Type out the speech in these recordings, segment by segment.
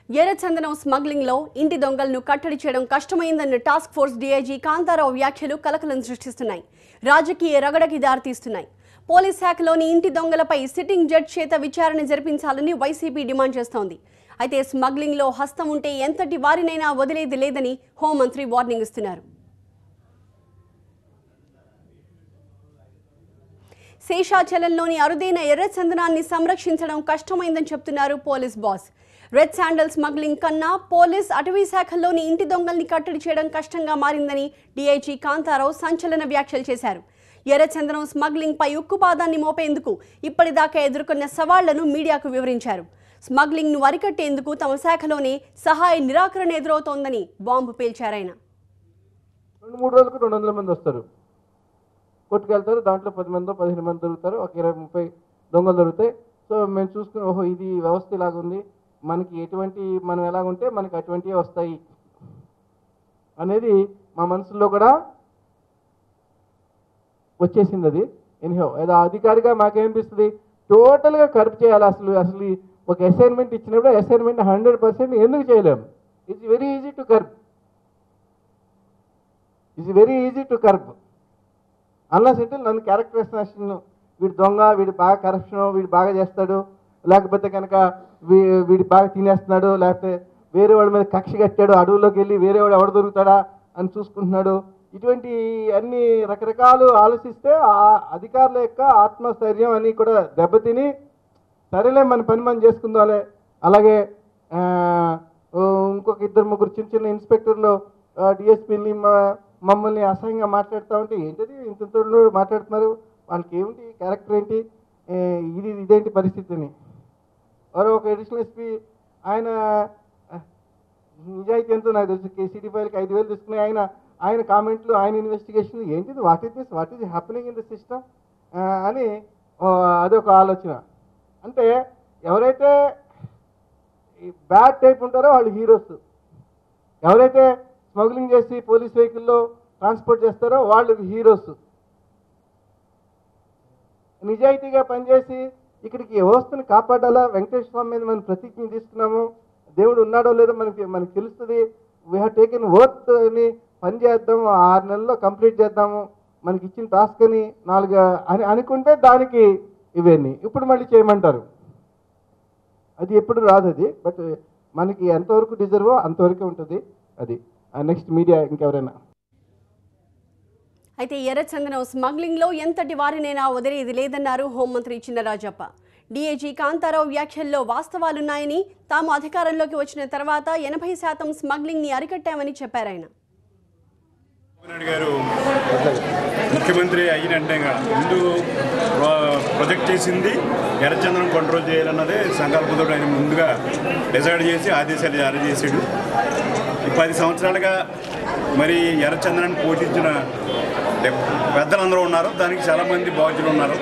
ఎర్రచందనం స్మగ్లింగ్ లో ఇంటి దొంగలను కట్టడి చేయడం కష్టమైందన్న టాస్క్ ఫోర్స్ డీఐజీ కాంతారావు వ్యాఖ్యలు కలకలం సృష్టిస్తున్నాయి. రాజకీయ రగడకి దారితీస్తున్నాయి. పోలీస్ శాఖలోని ఇంటి దొంగలపై సిట్టింగ్ జడ్జి చేత విచారణ జరిపించాలని వైసీపీ డిమాండ్ చేస్తోంది. అయితే స్మగ్లింగ్ లో హస్తం ఉంటే ఎంతటి వారినైనా వదిలేది లేదని హోంమంత్రి వార్నింగ్ ఇస్తున్నారు. శేషాచలంలోని అరుదైన ఎర్రచందనాన్ని సంరక్షించడం కష్టమైందని చెప్తున్నారు police boss. Red sandal smuggling కన్నా పోలీస్ అటవీ శాఖల్లోని ఇంటి దొంగల్ని కట్టడి చేయడం కష్టంగా మారిందని డీఐజీ కాంతారావు సంచలన వ్యాఖ్యలు చేశారు. ఎర్రచందనం స్మగ్లింగ్ పై ఉక్కుపాదాన్ని మోపేందుకు ఇప్పటిదాకా ఎదుర్కొన్న సవాళ్లను మీడియాకు వివరించారు. స్మగ్లింగ్ ను అరికట్టేందుకు తమ శాఖలోనే సహాయ నిరాకరణ ఎదురవుతోందని బాంబు పేల్చారాయన. 2-3 రోజులకు 200 మంది వస్తారు, కొట్టుకెళ్తారు. దాంట్లో 10 మందో 15 మంది దొరుకుతారు, ఒక 20-30 దొంగలు దొరుకుతాయి. సో మేము చూసుకుని ఓహో ఇది వ్యవస్థ ఇలాగుంది, మనకి ఎటువంటి మనం ఎలాగుంటే మనకి అటువంటివి వస్తాయి అనేది మా మనసులో కూడా వచ్చేసింది. అది ఎనిహో ఏదో అధికారిగా మాకేమనిపిస్తుంది, టోటల్గా కర్బ్ చేయాలి. అసలు ఒక అసైన్మెంట్ ఇచ్చినప్పుడు అసైన్మెంట్ 100% ఎందుకు చేయలేము? It's very easy to curb unless అంటే నన్ను క్యారెక్టరైజేషన్ వీడు దొంగ, వీడు బాగా కరప్షన్, వీడు బాగా చేస్తాడు, లేకపోతే కనుక వీడు బాగా తినేస్తున్నాడు, లేకపోతే వేరే వాళ్ళ మీద కక్ష కట్టాడు, అడవుల్లోకి వెళ్ళి వేరే వాడు ఎవడు దొరుకుతాడా అని చూసుకుంటున్నాడు. ఇటువంటి అన్ని రకరకాలు ఆలోచిస్తే ఆ అధికారుల యొక్క ఆత్మస్థైర్యం అని కూడా దెబ్బతిని సరేలే మన పని మనం చేసుకుందాలే. అలాగే ఇంకొక 2-3 చిన్న ఇన్స్పెక్టర్లు డిఎస్పీని మమ్మల్ని అసహ్యంగా మాట్లాడుతూ ఉంటే ఏంటది ఇంత మాట్లాడుతున్నారు, వాళ్ళకి ఏమిటి క్యారెక్టర్ ఏంటి, ఇదేంటి పరిస్థితిని. ఒక అడిషనల్ ఎస్పీ ఆయన నిజాయితీ ఎంతో నాకు తెలుసు, కేసీడీ ఫైల్కి 5,000 తీసుకుని ఆయన కామెంట్లు, ఆయన ఇన్వెస్టిగేషన్ ఏంటిది, what is happening in the system అని అదొక ఆలోచన. అంటే ఎవరైతే బ్యాడ్ టైప్ ఉంటారో వాళ్ళు హీరోస్, ఎవరైతే స్మగ్లింగ్ చేసి పోలీస్ వెహికల్లో ట్రాన్స్పోర్ట్ చేస్తారో వాళ్ళు హీరోస్. నిజాయితీగా పనిచేసి ఇక్కడికి వ్యవస్థను కాపాడాలా, వెంకటేశ్వర స్వామి మీద మనం ప్రతిజ్ఞ తీసుకున్నాము, దేవుడు ఉన్నాడో లేదో మనకి తెలుస్తుంది. వీ హ్యావ్ టేకెన్ వర్త్ అని పని చేద్దాం, 6 నెలల్లో కంప్లీట్ చేద్దాము, మనకి ఇచ్చిన టాస్క్ అని 4 అని అనుకుంటే దానికి ఇవన్నీ ఇప్పుడు మళ్ళీ చేయమంటారు. అది ఎప్పుడు రాదు అది, బట్ మనకి ఎంతవరకు డిజర్వో అంతవరకే ఉంటుంది. అది నెక్స్ట్ మీడియా ఇంకెవరైనా. అయితే ఎర్రచందనం స్మగ్లింగ్ లో ఎంతటి వారినైనా వదిలేది లేదన్నారు హోంమంత్రి చినరాజప్ప. డీఐజీ కాంతారావు వ్యాఖ్యల్లో వాస్తవాలున్నాయని, తాము అధికారంలోకి వచ్చిన తర్వాత 80% స్మగ్లింగ్ ని అరికట్టామని చెప్పారాయన. గారు ముఖ్యమంత్రి అయినంటే ముందు ప్రొజెక్ట్ చేసింది ఎర్రచందనం కంట్రోల్ చేయాలన్నదే సంకల్పంతో ఆయన ముందుగా డిసైడ్ చేసి ఆదేశాలు జారీ చేశాడు. 10 సంవత్సరాలుగా మరి ఎర్రచందనాన్ని పోషించిన పెద్దలందరూ ఉన్నారు, దానికి చాలామంది బాధ్యులు ఉన్నారు.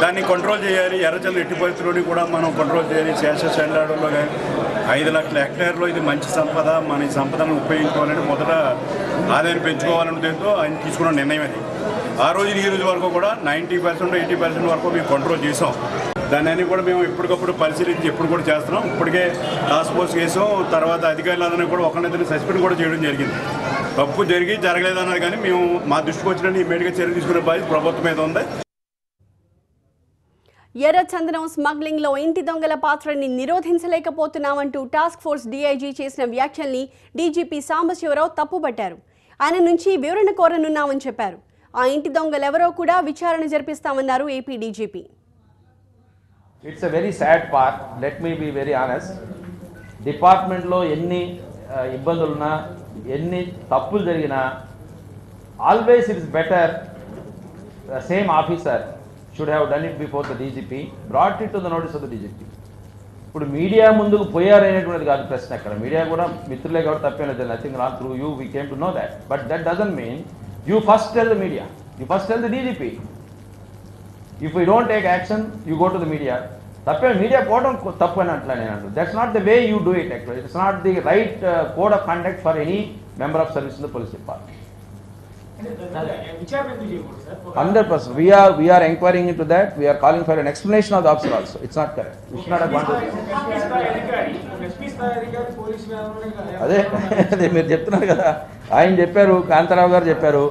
దాన్ని కంట్రోల్ చేయాలి, ఎర్రచందనం ఎట్టి పరిస్థితుల్లోని కూడా మనం కంట్రోల్ చేయాలి. శేషాచలంలో 5 లక్షల హెక్టార్లో ఇది మంచి సంపద, మన ఈ సంపదను ఉపయోగించుకోవాలని మొదట ఆదాయాన్ని పెంచుకోవాలనేతో ఆయన తీసుకున్న నిర్ణయం అది. ఆ రోజు ఈ రోజు వరకు కూడా 90%, 80% వరకు మేము కంట్రోల్ చేసాం. దాన్ని అన్ని కూడా మేము ఎప్పటికప్పుడు పరిశీలించి ఎప్పుడు కూడా చేస్తున్నాం. ఇప్పటికే టాస్క్ ఫోర్స్ చేసాం, తర్వాత అధికారులందరినీ కూడా ఒకరిద్దరిని సస్పెండ్ కూడా చేయడం జరిగింది. తప్పు జరగలేదన్నది కానీ మేము మా దృష్టికి వచ్చిన ఇమీడియట్గా చర్య తీసుకునే బాధ్యత ప్రభుత్వం మీద ఉంది. ఎర్రచందనం స్మగ్లింగ్ లో ఇంటి దొంగల పాత్రని నిరోధించలేకపోతున్నామంటూ టాస్క్ ఫోర్స్ డీఐజీ చేసిన వ్యాఖ్యల్ని డీజీపీ సాంబశివరావు తప్పుపట్టారు. ఆయన నుంచి వివరణ కోరనున్నామని చెప్పారు. ఆ ఇంటి దొంగలెవరో కూడా విచారణ జరిపిస్తామన్నారు AP DGP. It's a very sad part, let me be very honest. డిపార్ట్మెంట్లో ఎన్ని ఇబ్బందులున్నా, ఎన్ని తప్పులు జరిగినా, always it's better same officer should have done it before the DGP, brought it to the notice of the DGP. ఇప్పుడు media ముందుకు పోయారనేటువంటిది కాదు ప్రశ్న. అక్కడ మీడియా కూడా మిత్రులే కాబట్టి తప్పేం లేదు. Nothing wrong, through you we came to know that, but that doesn't mean you first tell the media, you first tell the DGP. If you don't take action you go to the media. తప్పే media పోవడం తప్పు అని అట్లా నేను అంటాను. That's not the way you do it. Actually it's not the right code of conduct for any member of service in the police department. 100%. We are inquiring into that. We are calling for an explanation of the officer also. It's not correct. We should not have gone to అదే అదే మీరు చెప్తున్నారు కదా, ఆయన చెప్పారు, కాంతారావు గారు చెప్పారు.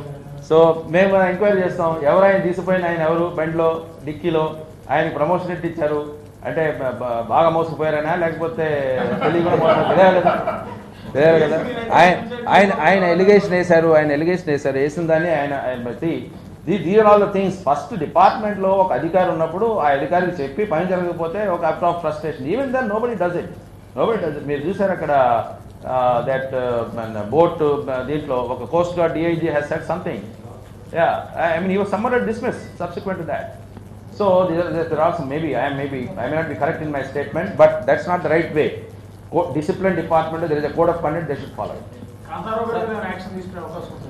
So మేము ఎంక్వైరీ చేస్తాం, ఎవరు ఆయన తీసిపోయిన ఆయన ఎవరు, బండిలో డిక్కీలో ఆయనకి ప్రమోషన్ ఎట్టి ఇచ్చారు అంటే బాగా మోసపోయారనా లేకపోతే తెలియకుండా తెలియాలి కదా, తెలియాలి కదా. ఆయన ఆయన ఎలిగేషన్ వేశారు, వేసిన దాన్ని ఆయన బట్టి these are all the things. First డిపార్ట్మెంట్లో ఒక అధికారి ఉన్నప్పుడు ఆ అధికారికి చెప్పి పని జరగకపోతే ఒక out of frustration, even then nobody does it. మీరు చూసారు అక్కడ దట్ బోట్ దీంట్లో ఒక coast guard DIG has said something. I mean he was somewhat dismissed subsequent to that. So there are some, maybe I may not be correct in my statement, but that's not the right way. Discipline department, there is a code of conduct, they should follow it.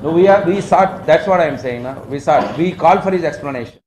No, we sought, that's what I am saying. We called for his explanation.